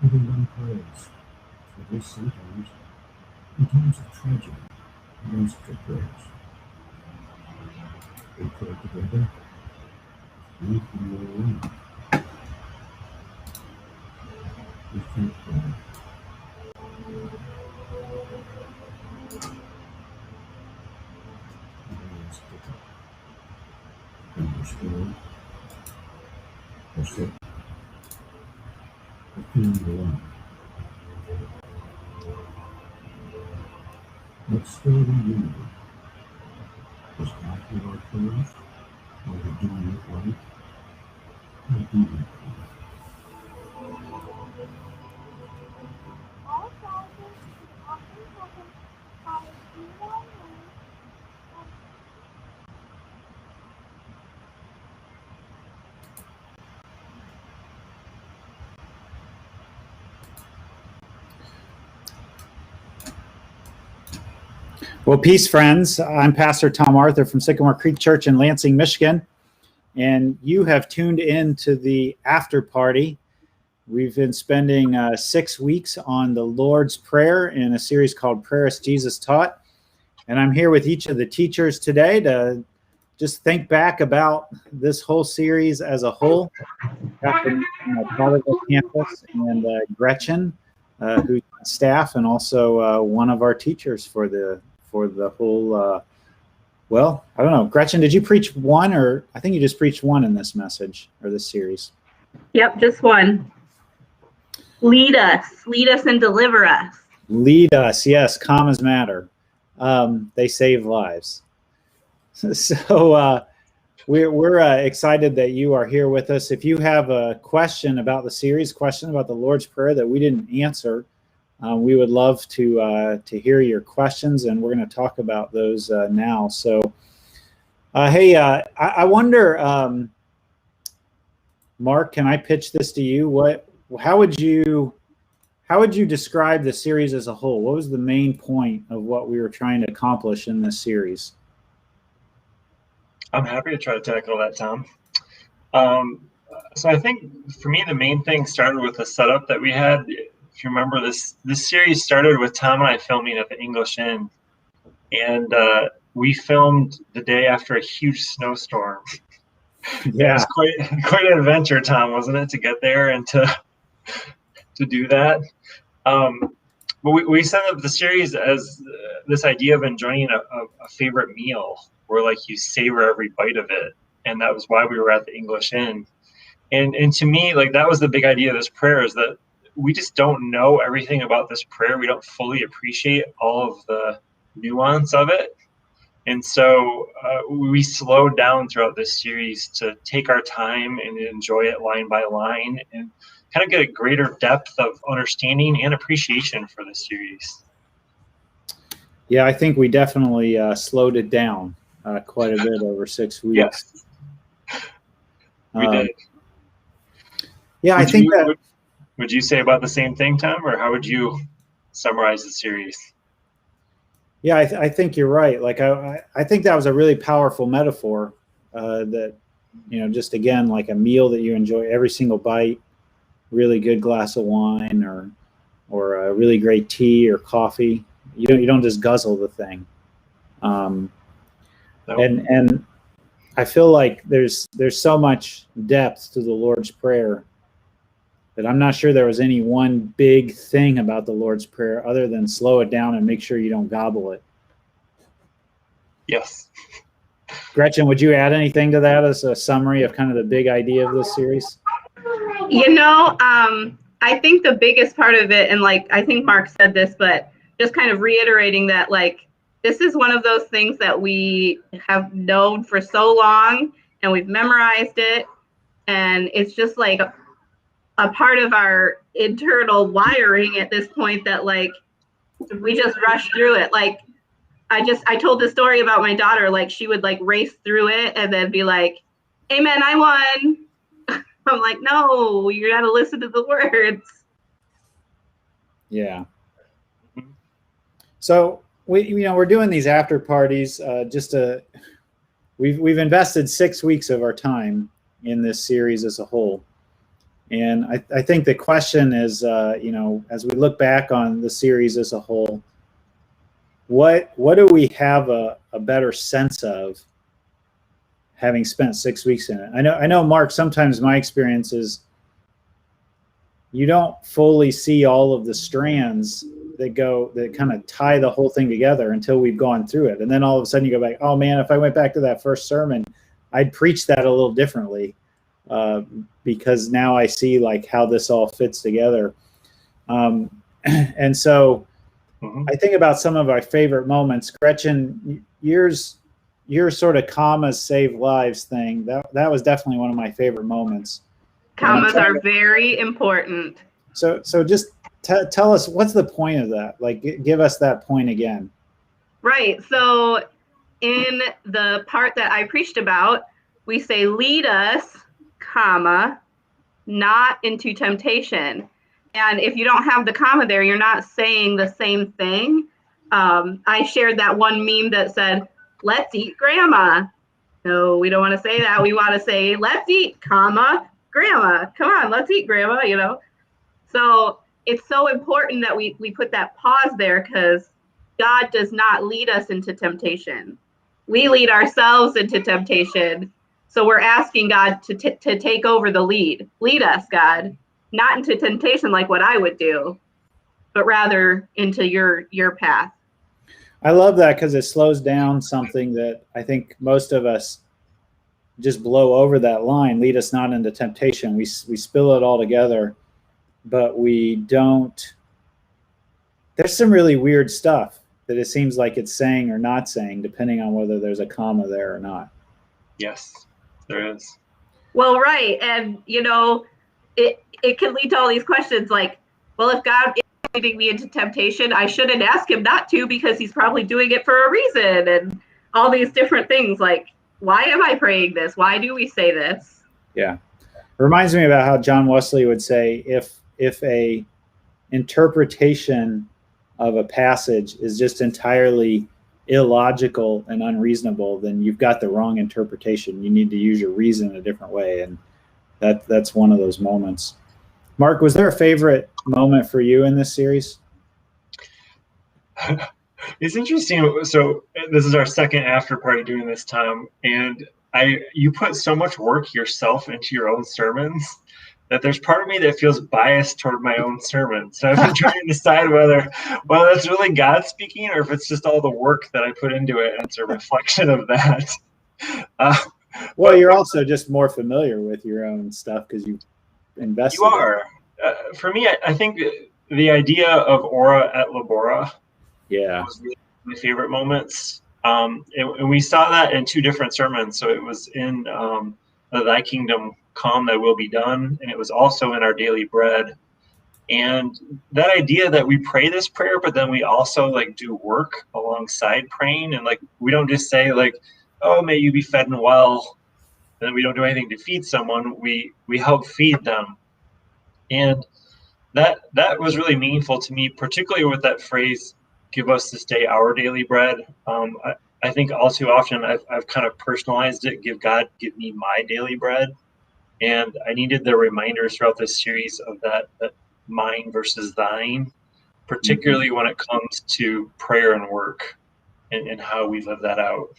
Everyone prays, for this sometimes, in times of tragedy, most for prayers. We pray together, we can roll in. We thank God. And restored, or sick, or feeling alone. Let's still in unity. Does God hear our prayers? Are we doing it right? Or do we pray? Well, peace, friends. I'm Pastor Tom Arthur from Sycamore Creek Church in Lansing, Michigan, and you have tuned in to the after party. We've been spending 6 weeks on the Lord's Prayer in a series called Prayer as Jesus Taught, and I'm here with each of the teachers today to just think back about this whole series as a whole. Captain part of the campus, and Gretchen, who's on staff, and also one of our teachers for the whole. Well, I don't know. Gretchen, did you preach one, or I think you just preached one in this message or this series? Yep, just one. Lead us and deliver us. Lead us, yes. Commas matter. They save lives. So we're excited that you are here with us. If you have a question about the series, question about the Lord's Prayer that we didn't answer, we would love to hear your questions, and we're going to talk about those now. So, hey, I wonder, Mark, can I pitch this to you? How would you describe the series as a whole? What was the main point of what we were trying to accomplish in this series? I'm happy to try to tackle that, Tom. So I think for me, the main thing started with the setup that we had. If you remember, this series started with Tom and I filming at the English Inn, and we filmed the day after a huge snowstorm. Yeah, it was quite an adventure, Tom, wasn't it, to get there and to do that. But we set up the series as this idea of enjoying a favorite meal, where like you savor every bite of it, and that was why we were at the English Inn. And to me, like, that was the big idea of this prayer, is that we just don't know everything about this prayer. We don't fully appreciate all of the nuance of it. And so we slowed down throughout this series to take our time and enjoy it line by line, and kind of get a greater depth of understanding and appreciation for this series. Yeah, I think we definitely slowed it down quite a bit over 6 weeks. Yes, we did. Yeah, I think that. Would you say about the same thing, Tom, or how would you summarize the series? Yeah, I think you're right. Like, I think that was a really powerful metaphor, that, just again, like a meal that you enjoy every single bite, really good glass of wine, or a really great tea or coffee. You don't just guzzle the thing. No. And I feel like there's so much depth to the Lord's Prayer that I'm not sure there was any one big thing about the Lord's Prayer other than slow it down and make sure you don't gobble it. Yes. Gretchen, would you add anything to that as a summary of kind of the big idea of this series? I think the biggest part of it, and like, I think Mark said this, but just kind of reiterating that, like, this is one of those things that we have known for so long, and we've memorized it, and it's just like a part of our internal wiring at this point that, like, we just rush through it. Like, I told this story about my daughter, like, she would like race through it and then be like, "Amen, I won." I'm like, no, you got to listen to the words. Yeah. So we're doing these after parties. We've invested 6 weeks of our time in this series as a whole, And I think the question is, as we look back on the series as a whole, what do we have a better sense of having spent 6 weeks in it? I know, Mark, sometimes my experience is you don't fully see all of the strands that kind of tie the whole thing together until we've gone through it. And then all of a sudden you go back, oh man, if I went back to that first sermon, I'd preach that a little differently, because now I see like how this all fits together. And so I think about some of our favorite moments. Gretchen, your sort of commas save lives thing, that was definitely one of my favorite moments. Commas are very important. So just tell us, what's the point of that? Like, give us that point again. Right. So in the part that I preached about, we say, lead us, comma, not into temptation. And if you don't have the comma there, you're not saying the same thing. I shared that one meme that said, let's eat grandma. No, we don't want to say that. We want to say, let's eat, comma, grandma. Come on, let's eat grandma, So it's so important that we put that pause there, because God does not lead us into temptation. We lead ourselves into temptation. So we're asking God to take over the lead. Lead us, God, not into temptation like what I would do, but rather into your path. I love that, because it slows down something that I think most of us just blow over that line. Lead us not into temptation. We spill it all together, but we don't. There's some really weird stuff that it seems like it's saying or not saying, depending on whether there's a comma there or not. Yes, there is. Well, right. And, it can lead to all these questions like, well, if God is leading me into temptation, I shouldn't ask him not to, because he's probably doing it for a reason. And all these different things like, why am I praying this? Why do we say this? Yeah. It reminds me about how John Wesley would say, if a interpretation of a passage is just entirely illogical and unreasonable, then you've got the wrong interpretation. You need to use your reason a different way. And that's one of those moments. Mark, was there a favorite moment for you in this series? It's interesting. So this is our second after party doing this, Tom, and you put so much work yourself into your own sermons that there's part of me that feels biased toward my own sermon. So I've been trying to decide whether that's really God speaking, or if it's just all the work that I put into it and it's a reflection of that. Well, you're also just more familiar with your own stuff because you've invested. You are. For me, I think the idea of ora et labora was really my favorite moments. And we saw that in two different sermons. So it was in Thy Kingdom Come, Thy Will Be Done, and it was also in Our Daily Bread. And that idea that we pray this prayer, but then we also like do work alongside praying, and like we don't just say like, oh, may you be fed and well, and then we don't do anything to feed someone. We help feed them. And that was really meaningful to me, particularly with that phrase, give us this day our daily bread. I think all too often I've kind of personalized it, give me my daily bread. And I needed the reminders throughout this series of that mine versus thine, particularly when it comes to prayer and work and how we live that out.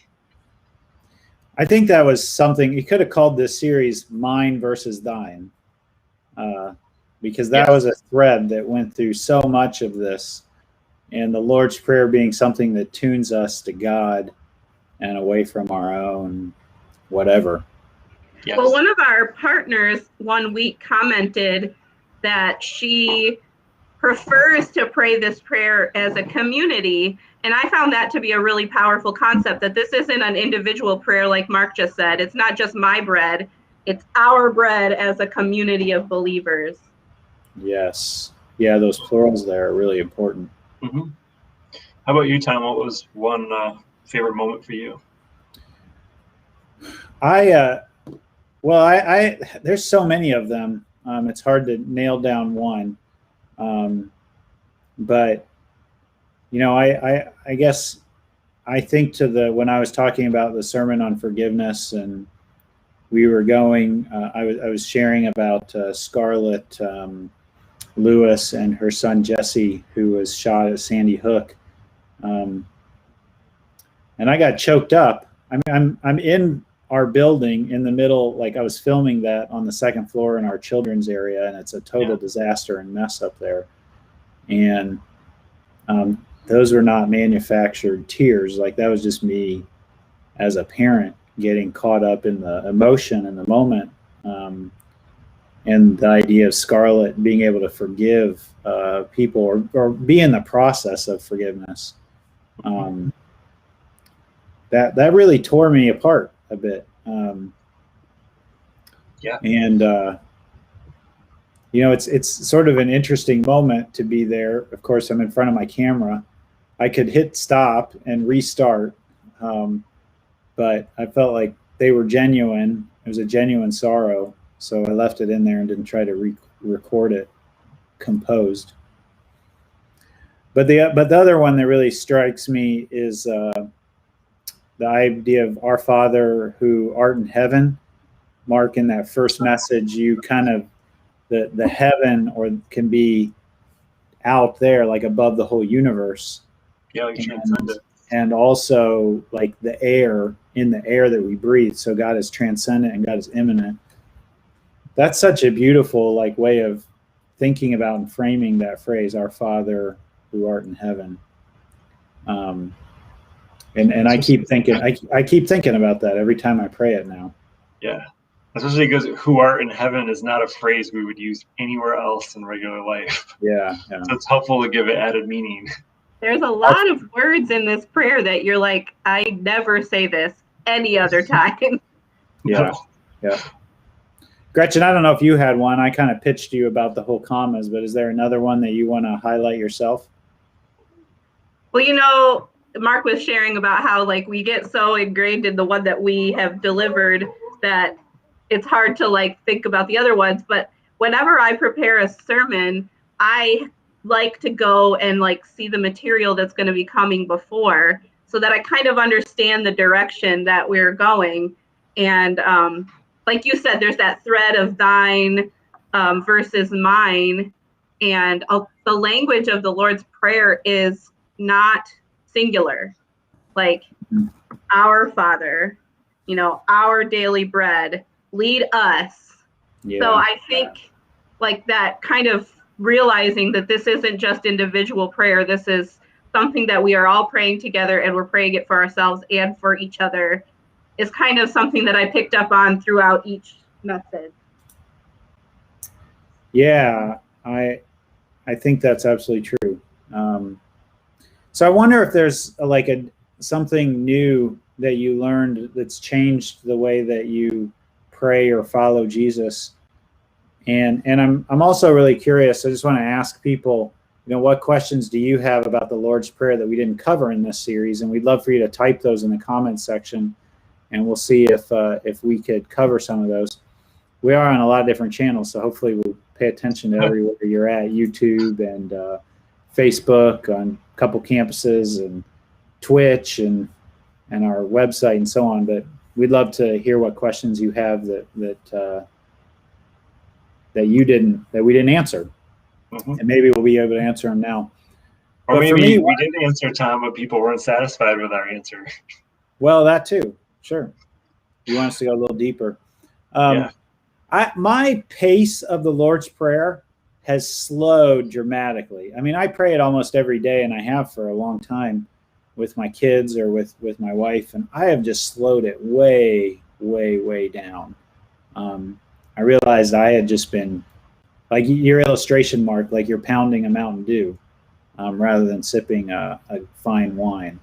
I think that was something, you could have called this series Mine versus Thine, because that was a thread that went through so much of this, and the Lord's Prayer being something that tunes us to God and away from our own whatever. Yes. Well, one of our partners one week commented that she prefers to pray this prayer as a community. And I found that to be a really powerful concept, that this isn't an individual prayer like Mark just said. It's not just my bread, it's our bread as a community of believers. Yes. Yeah, those plurals there are really important. Mm-hmm. How about you, Tom? What was one favorite moment for you? I there's so many of them. It's hard to nail down one. But I guess I think when I was talking about the sermon on forgiveness and we were going. I was sharing about Scarlett Lewis and her son Jesse, who was shot at Sandy Hook, and I got choked up. I mean, I'm in our building in the middle, like I was filming that on the second floor in our children's area, and it's a total disaster and mess up there. And those were not manufactured tears. Like that was just me as a parent getting caught up in the emotion in the moment. And the idea of Scarlett being able to forgive people or be in the process of forgiveness. That really tore me apart a bit. And it's sort of an interesting moment to be there. Of course, I'm in front of my camera. I could hit stop and restart, but I felt like they were genuine. It was a genuine sorrow, so I left it in there and didn't try to record it composed. But the other one that really strikes me is the idea of our Father who art in heaven. Mark, in that first message, you kind of the heaven or can be out there, like above the whole universe. Yeah, and also like the air, in the air that we breathe. So God is transcendent and God is immanent. That's such a beautiful like way of thinking about and framing that phrase, our Father who art in heaven. And I keep thinking, I keep thinking about that every time I pray it now. Yeah. Especially because who art in heaven is not a phrase we would use anywhere else in regular life. Yeah. So it's helpful to give it added meaning. There's a lot of words in this prayer that you're like, I never say this any other time. Yeah. Gretchen, I don't know if you had one. I kind of pitched you about the whole commas, but is there another one that you want to highlight yourself? Well, Mark was sharing about how like we get so ingrained in the one that we have delivered that it's hard to like think about the other ones. But whenever I prepare a sermon, I like to go and like see the material that's going to be coming before, so that I kind of understand the direction that we're going. And like you said, there's that thread of thine versus mine. And the language of the Lord's Prayer is not singular, like our Father, our daily bread, lead us. Yeah. So I think like that kind of realizing that this isn't just individual prayer, this is something that we are all praying together, and we're praying it for ourselves and for each other, is kind of something that I picked up on throughout each message. Yeah, I think that's absolutely true. So I wonder if there's something new that you learned that's changed the way that you pray or follow Jesus. And I'm also really curious. I just want to ask people, what questions do you have about the Lord's Prayer that we didn't cover in this series? And we'd love for you to type those in the comments section, and we'll see if we could cover some of those. We are on a lot of different channels, so hopefully we'll pay attention to everywhere you're at, YouTube and Facebook on a couple campuses, and Twitch and our website and so on. But we'd love to hear what questions you have that we didn't answer. Mm-hmm. And maybe we'll be able to answer them now. Or but maybe we did answer, Tom, but people weren't satisfied with our answer. Well, that too. Sure. You want us to go a little deeper. My pace of the Lord's Prayer has slowed dramatically. I mean, I pray it almost every day, and I have for a long time with my kids or with my wife, and I have just slowed it way, way, way down. I realized I had just been, like your illustration, Mark, like you're pounding a Mountain Dew rather than sipping a fine wine.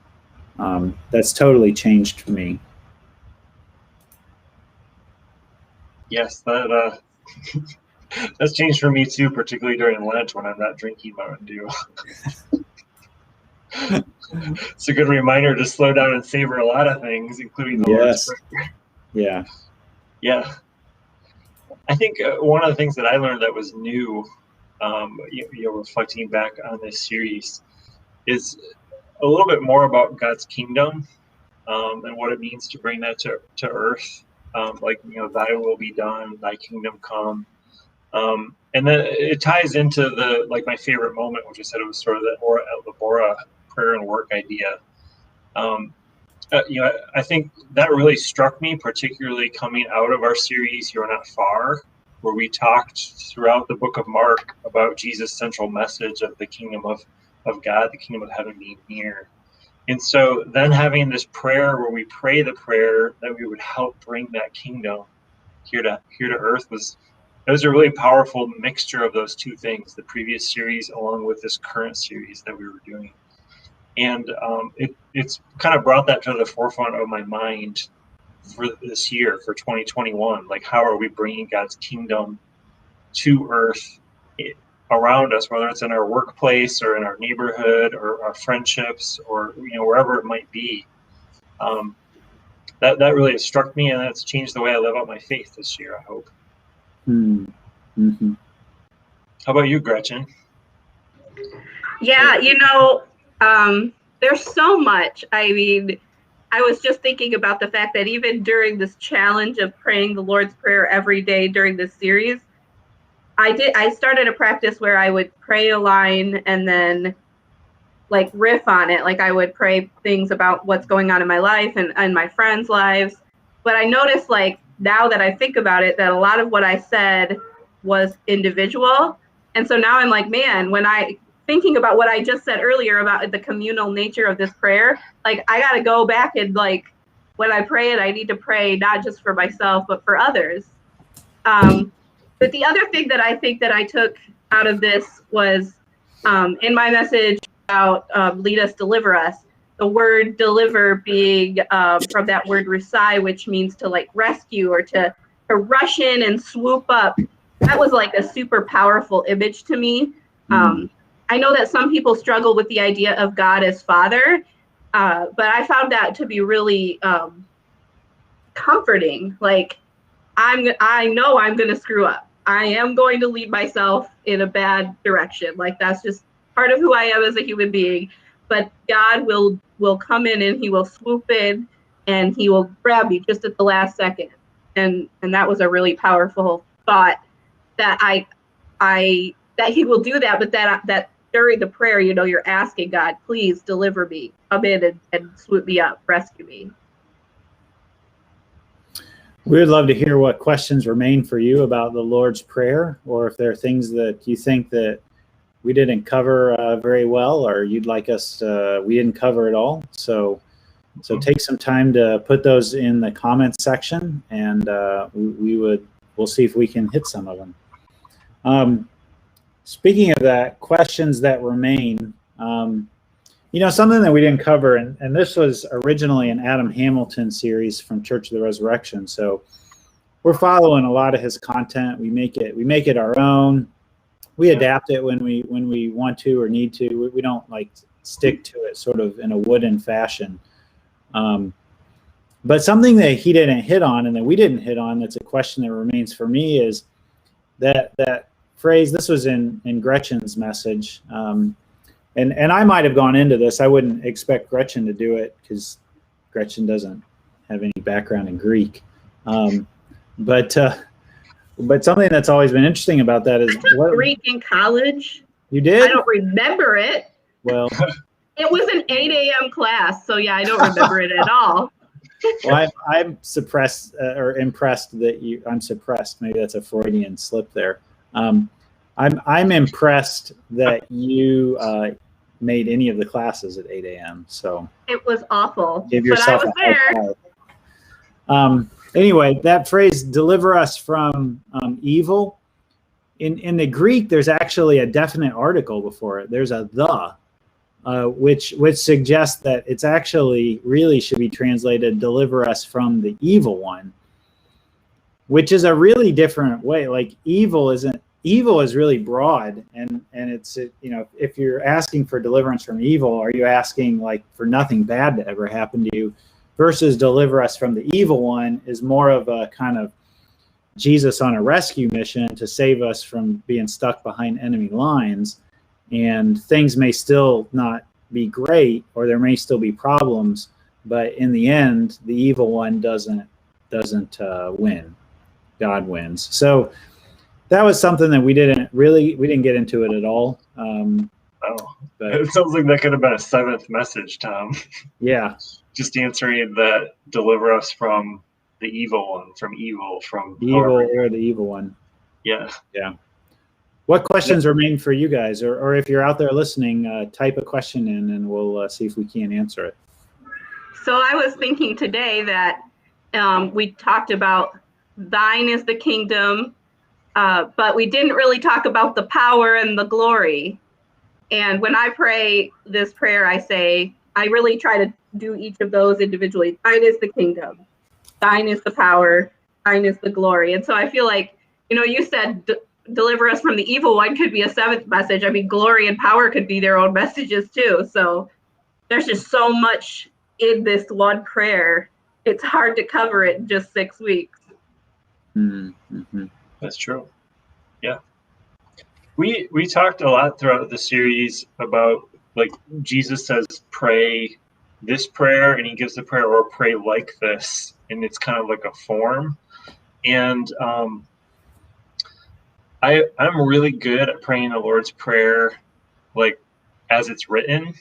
That's totally changed for me. Yes, that's changed for me too, particularly during Lent when I'm not drinking Mountain Dew. It's a good reminder to slow down and savor a lot of things, including the Lord's Prayer. Yeah. I think one of the things that I learned that was new, reflecting back on this series, is a little bit more about God's kingdom and what it means to bring that to earth. like, thy will be done, thy kingdom come. And then it ties into my favorite moment, which I said it was sort of the Ora et Labora prayer and work idea. I think that really struck me, particularly coming out of our series, You're Not Far, where we talked throughout the book of Mark about Jesus' central message of the kingdom of God, the kingdom of heaven being near. And so then having this prayer where we pray the prayer that we would help bring that kingdom here to earth it was a really powerful mixture of those two things, the previous series along with this current series that we were doing. And it's kind of brought that to the forefront of my mind for this year, for 2021. Like, how are we bringing God's kingdom to earth around us, whether it's in our workplace or in our neighborhood or our friendships or wherever it might be. That really struck me, and that's changed the way I live out my faith this year, I hope. Mm-hmm. How about you, Gretchen? Yeah, there's so much. I mean, I was just thinking about the fact that even during this challenge of praying the Lord's Prayer every day during this series, I started a practice where I would pray a line and then like riff on it. Like I would pray things about what's going on in my life and my friends' lives. But I noticed, like, now that I think about it, that a lot of what I said was individual. And so now I'm like, man, thinking about what I just said earlier about the communal nature of this prayer, like I got to go back and, like, when I pray it, I need to pray not just for myself, but for others. But the other thing that I think that I took out of this was in my message about lead us, deliver us, the word deliver being from that word rusai, which means to like rescue or to rush in and swoop up. That was like a super powerful image to me. I know that some people struggle with the idea of God as Father, but I found that to be really comforting. Like, I know I'm going to screw up. I am going to lead myself in a bad direction. Like, that's just part of who I am as a human being. But God will come in and he will swoop in and he will grab you just at the last second. And that was a really powerful thought, that that he will do that, but that during the prayer, you're asking God, please deliver me, come in and swoop me up, rescue me. We would love to hear what questions remain for you about the Lord's Prayer, or if there are things that you think that we didn't cover very well, or you'd like us we didn't cover at all. So take some time to put those in the comments section, and we'll see if we can hit some of them. Speaking of that, questions that remain, something that we didn't cover, and this was originally an Adam Hamilton series from Church of the Resurrection. So we're following a lot of his content. We make it our own. We adapt it when we want to or need to. We don't like stick to it sort of in a wooden fashion. But something that he didn't hit on and that we didn't hit on, that's a question that remains for me, is that phrase. This was in Gretchen's message. And I might have gone into this. I wouldn't expect Gretchen to do it because Gretchen doesn't have any background in Greek. But something that's always been interesting about that is what Greek in college. You did? I don't remember it. Well, it was an 8 a.m. class, so yeah, I don't remember it at all. Well, I'm suppressed or impressed that you. I'm suppressed. Maybe that's a Freudian slip there. I'm impressed that you made any of the classes at 8 a.m. So it was awful. Give yourself but I was there. Anyway, that phrase "deliver us from evil," in the Greek, there's actually a definite article before it. There's a the, which suggests that it's actually really should be translated "deliver us from the evil one," which is a really different way. Like evil is really broad, and it's if you're asking for deliverance from evil, are you asking like for nothing bad to ever happen to you? Versus deliver us from the evil one is more of a kind of Jesus on a rescue mission to save us from being stuck behind enemy lines. And things may still not be great, or there may still be problems, but in the end, the evil one doesn't doesn't win. God wins. So that was something that we didn't get into it at all. But it sounds like that could have been a seventh message, Tom. Yeah. Just answering that, deliver us from the evil one, from or the evil one. Yeah. Yeah. What questions remain for you guys? Or if you're out there listening, type a question in and we'll see if we can answer it. So I was thinking today that we talked about thine is the kingdom, but we didn't really talk about the power and the glory. And when I pray this prayer, I say, I really try to do each of those individually. Thine is the kingdom, thine is the power, thine is the glory. And so I feel like, you said deliver us from the evil one could be a seventh message. I mean, glory and power could be their own messages too. So there's just so much in this one prayer. It's hard to cover it in just 6 weeks. Mm-hmm. That's true. Yeah. We talked a lot throughout the series about, like, Jesus says, pray this prayer, and he gives the prayer, or pray like this. And it's kind of like a form. And I'm really good at praying the Lord's Prayer, like, as it's written.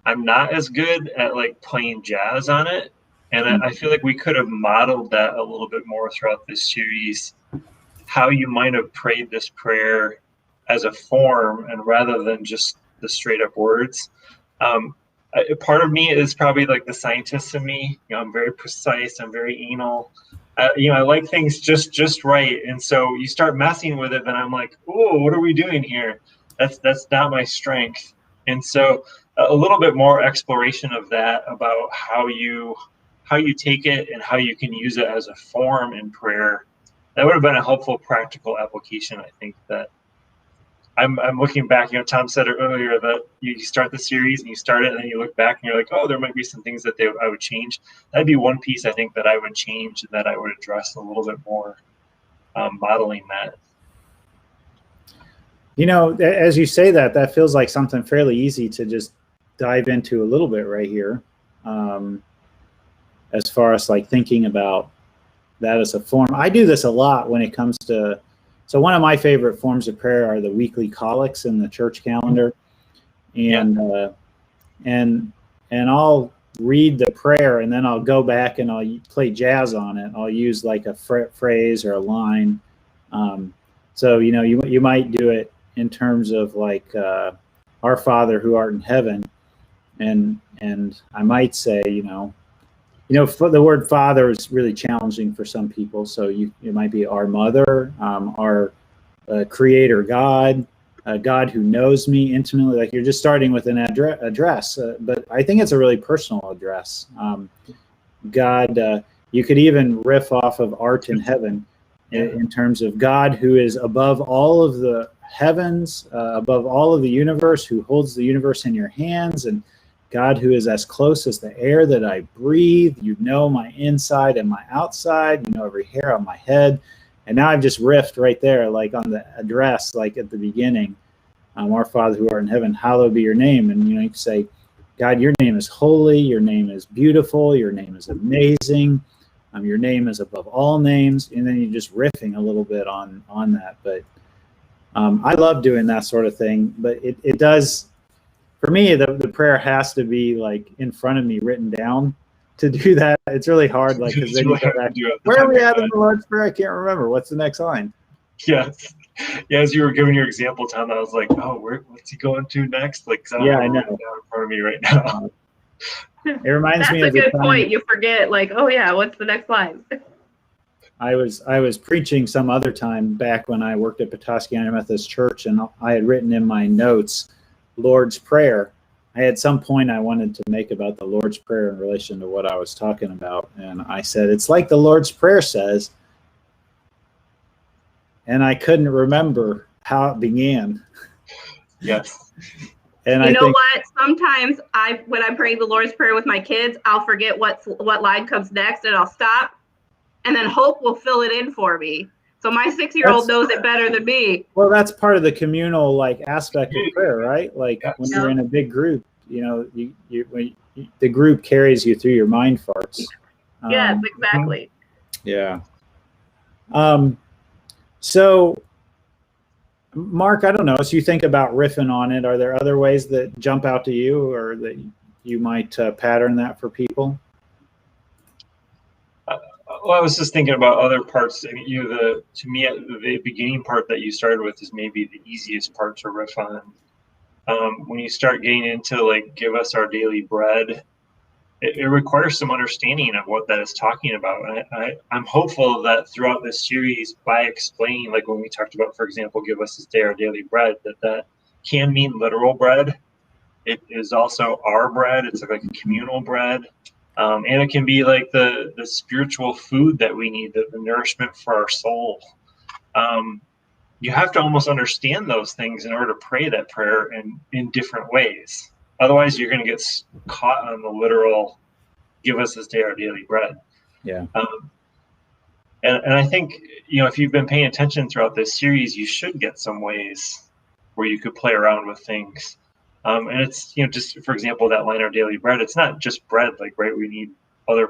I'm not as good at, like, playing jazz on it. And I feel like we could have modeled that a little bit more throughout this series, how you might have prayed this prayer as a form and rather than just the straight up words. Part of me is probably like the scientist in me. I'm very precise. I'm very anal. I like things just right. And so you start messing with it, then I'm like, oh, what are we doing here? That's not my strength. And so a little bit more exploration of that, about how you take it and how you can use it as a form in prayer. That would have been a helpful practical application, I think, that I'm looking back. Tom said it earlier that you start the series and you start it and then you look back and you're like, oh, there might be some things that I would change. That'd be one piece, I think, that I would change and that I would address a little bit more, modeling that. As you say that feels like something fairly easy to just dive into a little bit right here. As far as like thinking about that as a form. I do this a lot when it comes to, so one of my favorite forms of prayer are the weekly collects in the church calendar. And and I'll read the prayer and then I'll go back and I'll play jazz on it. I'll use like a phrase or a line. So, you might do it in terms of like, our Father who art in heaven. And I might say, for the word Father is really challenging for some people. So it might be our Mother, our Creator God, God who knows me intimately. Like you're just starting with an address, but I think it's a really personal address. God, you could even riff off of art in heaven in terms of God who is above all of the heavens, above all of the universe, who holds the universe in your hands, and God who is as close as the air that I breathe. You know my inside and my outside. You know every hair on my head. And now I've just riffed right there, like on the address, like at the beginning. Our Father who art in heaven, hallowed be your name. And you can say, God, your name is holy. Your name is beautiful. Your name is amazing. Your name is above all names. And then you're just riffing a little bit on that. But I love doing that sort of thing. But it does. For me, the prayer has to be like in front of me, written down. To do that, it's really hard. Like, because then you go back, where are we at in the Lord's Prayer? I can't remember. What's the next line? Yes. Yeah, as you were giving your example, Tom, I was like, oh, what's he going to next? Like, I know. In front of me right now. It reminds me of the good point. You forget, like, oh yeah, what's the next line? I was preaching some other time back when I worked at Petoskey United Methodist Church, and I had written in my notes, Lord's Prayer. I had some point I wanted to make about the Lord's Prayer in relation to what I was talking about. And I said, it's like the Lord's Prayer says. And I couldn't remember how it began. Yes. And you know what? Sometimes when I pray the Lord's Prayer with my kids, I'll forget what line comes next and I'll stop. And then Hope will fill it in for me. So my 6-year-old knows it better than me. Well, that's part of the communal aspect of prayer, right? Like when you're in a big group, the group carries you through your mind farts. Yes, exactly. Yeah. So, Mark, I don't know. As you think about riffing on it, are there other ways that jump out to you, or that you might pattern that for people? Well, I was just thinking about other parts. I mean, to me, the beginning part that you started with is maybe the easiest part to riff on. When you start getting into like "Give us our daily bread," it requires some understanding of what that is talking about. And I'm hopeful that throughout this series, by explaining, like when we talked about, for example, "Give us this day our daily bread," that can mean literal bread. It is also our bread. It's like a communal bread. And it can be like the spiritual food that we need, the nourishment for our soul. You have to almost understand those things in order to pray that prayer in different ways. Otherwise, you're going to get caught on the literal, "Give us this day our daily bread." Yeah. And I think, if you've been paying attention throughout this series, you should get some ways where you could play around with things. And it's, just for example, that line, "Our daily bread," it's not just bread, like, right? We need other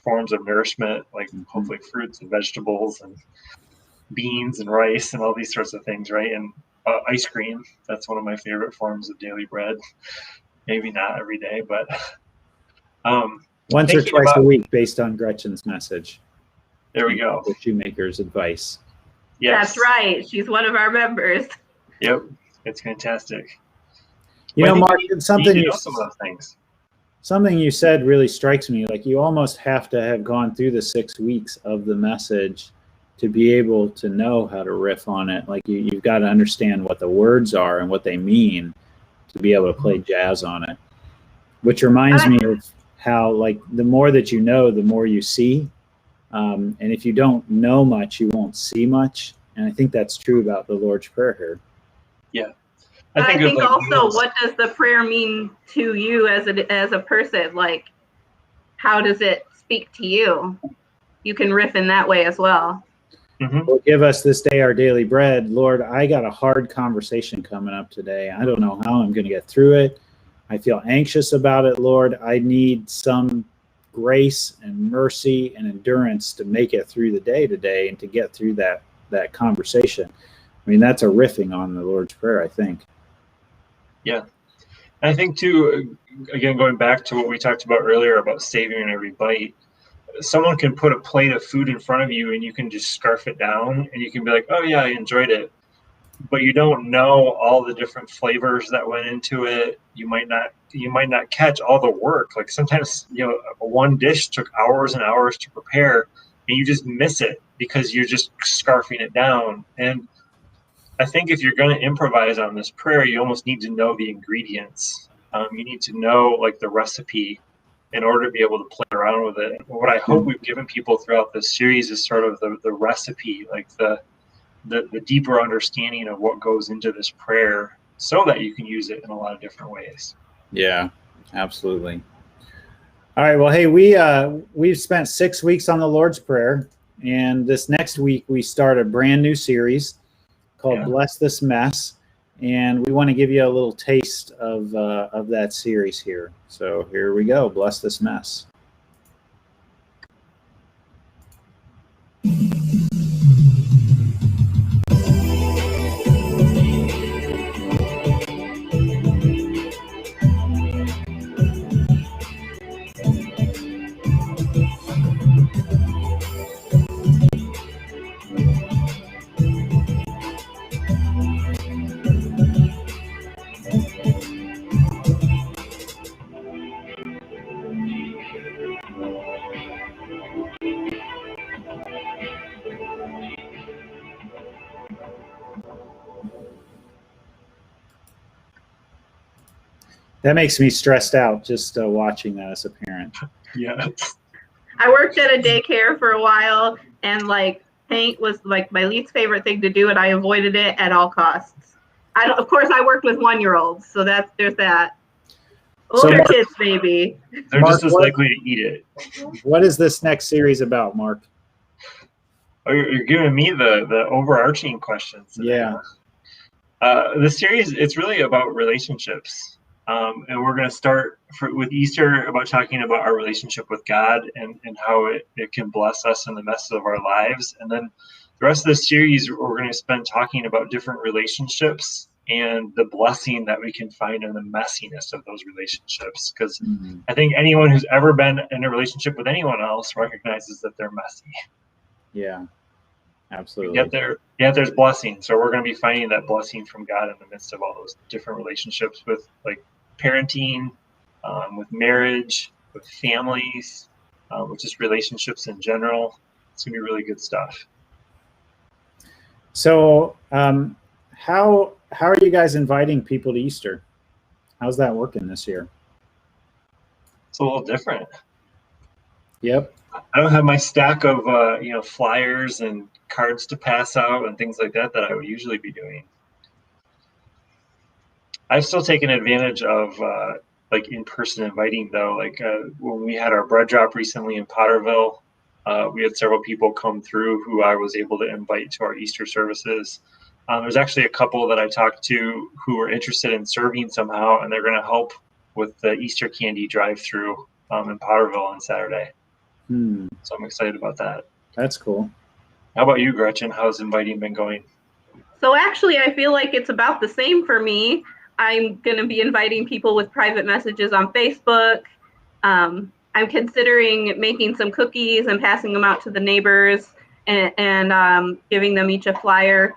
forms of nourishment, like hopefully fruits and vegetables and beans and rice and all these sorts of things, right? And ice cream, that's one of my favorite forms of daily bread. Maybe not every day, but once or twice a week, based on Gretchen's message. There we go. The shoemaker's advice. Yes. That's right. She's one of our members. Yep. It's fantastic. Mark, some of those things. Something you said really strikes me. Like, you almost have to have gone through the 6 weeks of the message to be able to know how to riff on it. Like, you've got to understand what the words are and what they mean to be able to play jazz on it. Which reminds me of how, like, the more that you know, the more you see. And if you don't know much, you won't see much. And I think that's true about the Lord's Prayer here. Yeah. I think also, what does the prayer mean to you as a person? Like, how does it speak to you? You can riff in that way as well. Mm-hmm. Well, give us this day our daily bread. Lord, I got a hard conversation coming up today. I don't know how I'm going to get through it. I feel anxious about it, Lord. I need some grace and mercy and endurance to make it through the day today and to get through that conversation. I mean, that's a riffing on the Lord's Prayer, I think. Yeah. I think too, again, going back to what we talked about earlier about savoring every bite, someone can put a plate of food in front of you and you can just scarf it down and you can be like, "Oh yeah, I enjoyed it." But you don't know all the different flavors that went into it. You might not catch all the work. Like, sometimes, one dish took hours and hours to prepare and you just miss it because you're just scarfing it down. And I think if you're going to improvise on this prayer, you almost need to know the ingredients. You need to know, like, the recipe in order to be able to play around with it. What I hope we've given people throughout this series is sort of the recipe, like the deeper understanding of what goes into this prayer so that you can use it in a lot of different ways. Yeah, absolutely. All right. Well, hey, we've spent 6 weeks on the Lord's Prayer, and this next week we start a brand new series called Bless This Mess, and we want to give you a little taste of that series here. So here we go. Bless this mess. That makes me stressed out just watching that as a parent. Yeah. I worked at a daycare for a while, and like, paint was like my least favorite thing to do, and I avoided it at all costs. Of course, I worked with 1-year-olds, so there's that. Older kids, maybe. They're just as likely to eat it. What is this next series about, Mark? Oh, you're giving me the overarching questions today. Yeah. The series, it's really about relationships. And we're going to start with Easter about talking about our relationship with God and how it can bless us in the mess of our lives. And then the rest of the series, we're going to spend talking about different relationships and the blessing that we can find in the messiness of those relationships. Because I think anyone who's ever been in a relationship with anyone else recognizes that they're messy. Yeah, absolutely. Yet there's blessing. So we're going to be finding that blessing from God in the midst of all those different relationships with like parenting, with marriage, with families, with just relationships in general. It's going to be really good stuff. So how are you guys inviting people to Easter? How's that working this year? It's a little different. Yep. I don't have my stack of flyers and cards to pass out and things like that I would usually be doing. I've still taken advantage of like in-person inviting though. Like when we had our bread drop recently in Potterville, we had several people come through who I was able to invite to our Easter services. There's actually a couple that I talked to who were interested in serving somehow, and they're going to help with the Easter candy drive-through in Potterville on Saturday. So I'm excited about that. That's cool. How about you, Gretchen? How's inviting been going? So actually, I feel like it's about the same for me. I'm going to be inviting people with private messages on Facebook. I'm considering making some cookies and passing them out to the neighbors and giving them each a flyer.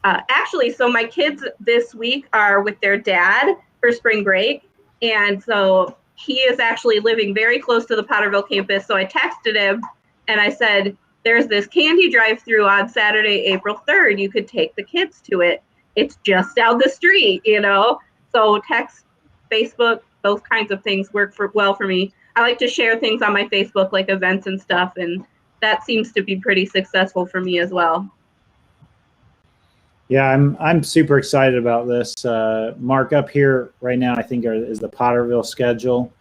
Actually, so my kids this week are with their dad for spring break. And so he is actually living very close to the Potterville campus. So I texted him and I said, there's this candy drive-through on Saturday, April 3rd. You could take the kids to it. It's just down the street, you know? So text, Facebook, those kinds of things work well for me. I like to share things on my Facebook, like events and stuff, and that seems to be pretty successful for me as well. Yeah, I'm super excited about this. Mark, up here right now, I think is the Potterville schedule.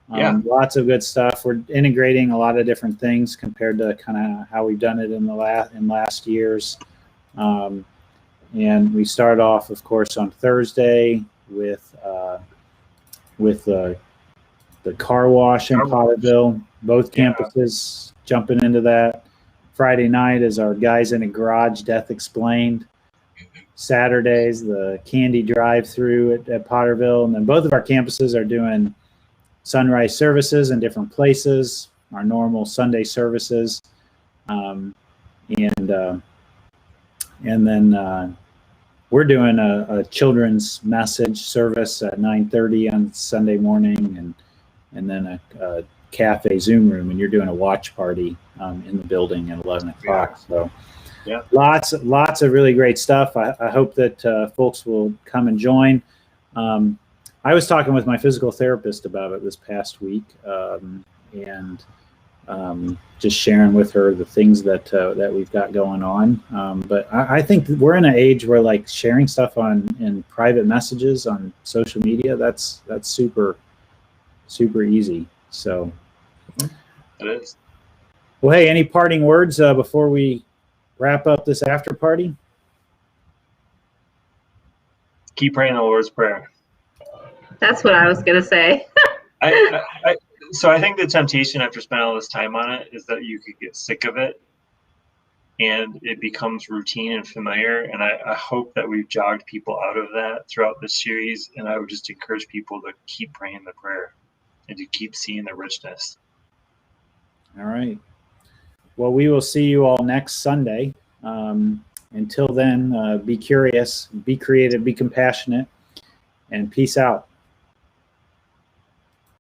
Lots of good stuff. We're integrating a lot of different things compared to kind of how we've done it in last years. And we start off, of course, on Thursday with the car wash in Potterville. Both campuses jumping into that. Friday night is our Guys in a Garage Death Explained. Saturdays, the candy drive-through at Potterville. And then both of our campuses are doing sunrise services in different places, our normal Sunday services. And then we're doing a children's message service at 9:30 on Sunday morning, and then a cafe Zoom room, and you're doing a watch party in the building at 11 o'clock. So lots of really great stuff. I hope that folks will come and join. I was talking with my physical therapist about it this past week, and just sharing with her the things that we've got going on. But I think we're in an age where like sharing stuff in private messages on social media, that's super easy. So it is. Well, hey, any parting words before we wrap up this after party? Keep praying the Lord's Prayer. That's what I was going to say. So I think the temptation after spending all this time on it is that you could get sick of it and it becomes routine and familiar. And I hope that we've jogged people out of that throughout this series. And I would just encourage people to keep praying the prayer and to keep seeing the richness. All right. Well, we will see you all next Sunday. Until then, be curious, be creative, be compassionate, and peace out.